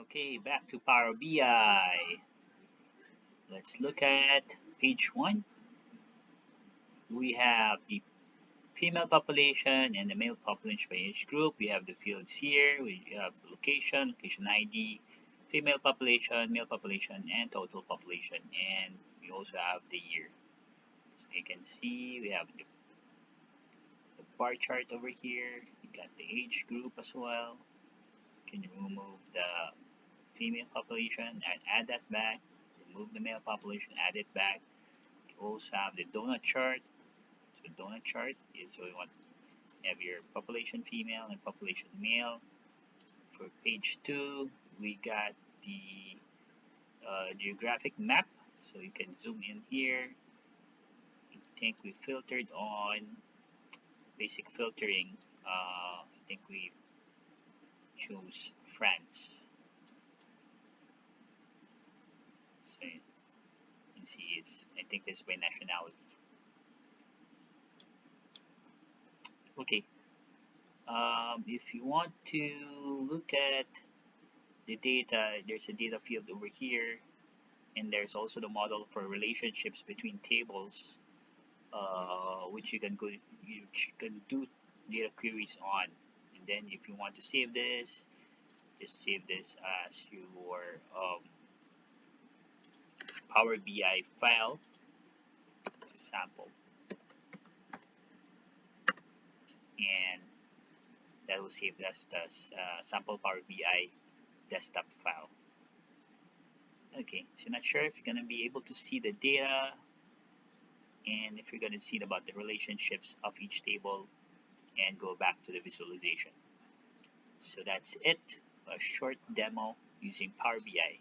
Okay, back to Power BI. Let's look at page 1. We have the female population and the male population by each group. We have the fields here. We have the location ID, female population, male population, and total population. And we also have the year. So you can see we have the bar chart over here. You got the age group as well. You can remove the female population and add that back. Remove the male population, add it back. You also have the donut chart. So donut chart is so we want have your population female and population male. For page 2, we got the geographic map. So you can zoom in here. I think we filtered on basic filtering. I think we choose France. So you can see it's, I think this by nationality. Okay, if you want to look at the data, there's a data field over here, and there's also the model for relationships between tables, which you can do data queries on. And then if you want to save this, just save this as your Power BI file to sample, and that will save as the sample Power BI desktop file. Okay, so not sure if you're gonna be able to see the data and if you're gonna see about the relationships of each table and go back to the visualization. So that's it, a short demo using Power BI.